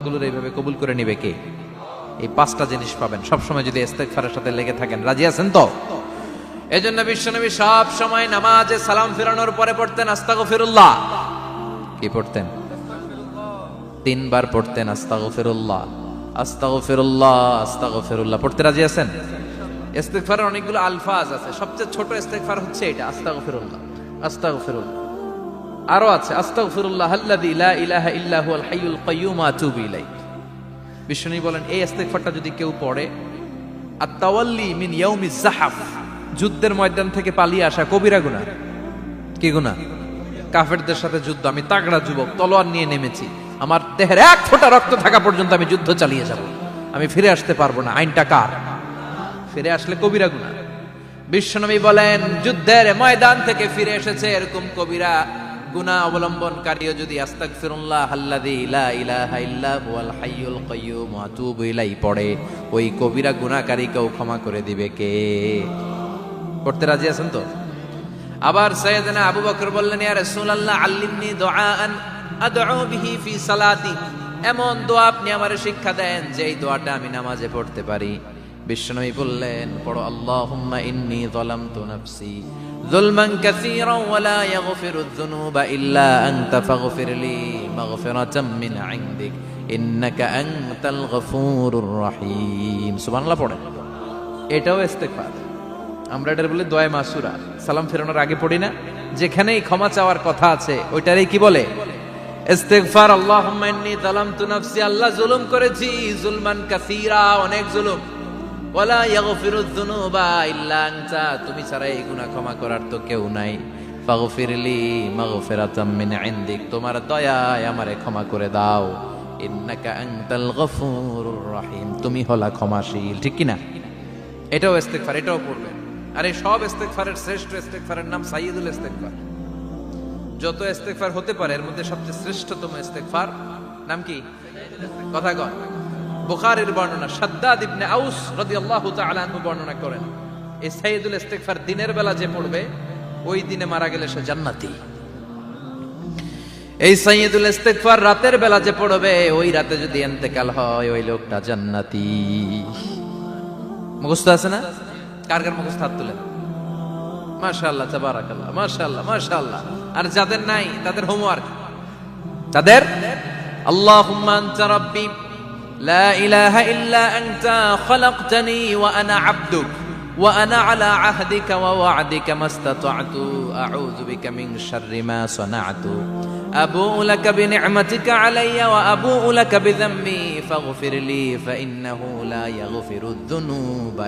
গুলোর এইভাবে কবুল করে নিবে কে? এই পাঁচটা জিনিস পাবেন সবসময় যদি ইস্তেগফারের সাথে লেগে থাকেন। রাজি আছেন তো? এজন্য বিশ্বনবী সব সময় নামাজে সালাম ফিরানোর পরে পড়তেন আস্তাগফিরুল্লাহ। কি পড়তেন? তিনবার পড়তেন আস্তাগফিরুল্লাহ, আস্তাগফিরুল্লাহ, আস্তাগফিরুল্লাহ। পড়তে রাজি আছেন? ইস্তেগফারের অনেকগুলো আলফাজ আছে, সবচেয়ে ছোট ইস্তেগফার হচ্ছে এটা, আস্তাগফিরুল্লাহ, আস্তাগফিরুল্লাহ। আরো আছে আস্তাগফিরুল্লাহ আল্লাযী লা ইলাহা ইল্লা হুয়াল হাইয়ুল কাইয়্যুম ওয়া আতুবু ইলাইহি। বিশ্বনবী বলেন এই ইস্তেগফারটা যদি কেউ পড়ে, আত-তাওয়াল্লি মিন ইয়াউমিজ যাহাফ, যুদ্ধের ময়দান থেকে পালিয়ে আসা কবিরা গুনাহ। কি গুনাহ? কাফেরদের সাথে যুদ্ধ, আমি তাগড়া যুবক, তলোয়ার নিয়ে নেমেছি, আমার দেহের এক ফোঁটা রক্ত থাকা পর্যন্ত আমি যুদ্ধ চালিয়ে যাব, আমি ফিরে আসতে পারবো না, আইনটা কার? ফিরে আসলে কবিরা গুনাহ। বিশ্বনবী বলেন যুদ্ধের ময়দান থেকে ফিরে এসেছে এরকম কবিরা গুনাহ অবলম্বনকারীও যদি আস্তাগফিরুল্লাহ আল্লাযী লা ইলাহা ইল্লা হুয়াল হাইয়ুল কাইয়্যুম ওয়া আতুবু ইলাইহি পড়ে, ওই কবিরা গুনাহকারীকেও ক্ষমা করে দিবে কে? পড়তে রাজি আছেন তো? আবার সাইয়েদনা আবু বকর বললেন ইয়া রাসূলুল্লাহ আল্লিমনি দুআআন আদউ বিহি ফি সালাতি, এমন দোয়া আপনি আমারে শিক্ষা দেন যে এই দোয়াটা আমি নামাজে পড়তে পারি। বিশ্বনবী বললেন পড়ো আল্লাহুম্মা ইন্নী যালামতু নাফসি যুলমান কাসীরান ওয়া লা ইয়াগফিরুয যুনুবা ইল্লা আনতা ফাগফিরলি মাগফিরাতাম মিন ইনদিক ইন্নাকা আনতাল গফুরুর রহিম। সুবহানাল্লাহ পড়েন। এটাও ইস্তেগফার। আমরা এটার বলে দোয়া মাসুরা, সালাম ফেরানোর আগে পড়ি না? যেখানেই ক্ষমা চাওয়ার কথা আছে ওইটারই কি বলে? ইস্তেগফার। আল্লাহুম্মা ইন্নী যালামতু নাফসি, আল্লাহ জুলুম করেছি, যুলমান কাসীরা, অনেক জুলুম, ওয়ালা ইয়াগফিরুয যুনুবা ইল্লা আনতা, তুমি ছাড়া এই গুনাহ ক্ষমা করার তো কেউ নাই। ফাগফিরলি মাগফিরাতাম মিন ইনদিক, তোমার দয়ায় আমারে ক্ষমা করে দাও। ইন্নাকা আনতাল গফুরুর রহিম, তুমি হলা ক্ষমাশীল। ঠিক কি না? এটাও ইস্তেগফার, এটাও পড়বেন। আর এই সব ইস্তেগফারের শ্রেষ্ঠ ইস্তেগফারের নাম সাইয়্যিদুল ইস্তেগফার। যত ইস্তেগফার হতে পারে এর মধ্যে সবচেয়ে শ্রেষ্ঠতম ইস্তেগফার নাম কি? কথা কন। বুখারীর বর্ণনা, শাদ্দাদ ইবনে আউস রাদিয়াল্লাহু তাআলা আনহু বর্ণনা করেন এই সাইয়্যিদুল ইস্তেগফার দিনের বেলা যে পড়বে ওই দিনে মারা গেলে সে জান্নাতি। এই সাইয়্যিদুল ইস্তেগফার রাতের বেলা যে পড়বে ওই রাতে যদি ইন্তেকাল হয় ওই লোকটা জান্নাতি। মুখস্থ আছে না? কার কার মুখস্থ? হাত তুলেন। মাশাআল্লাহ, তাবারাকাল্লাহ, মাশাআল্লাহ, মাশাআল্লাহ। আর যাদের নাই তাদের হোমওয়ার্ক, তাদের আল্লাহুম্মা আনতা রাব্বি লা ইলাহা ইল্লা আনতা খালাকতানি ওয়া আনা আবদুক ওয়া আনা আলা আহদিকা ওয়া ওয়া'দিকা মাস্তাতা'তু আউযু বিকা মিন শাররি মা সানা'তু আবুউ লাকা বিনি'মাতিকা আলাইয়া ওয়া আবুউ লাকা বিযামবি ফাগফিরলি ফা ইন্নাহু লা ইয়াগফিরুয যুনুবা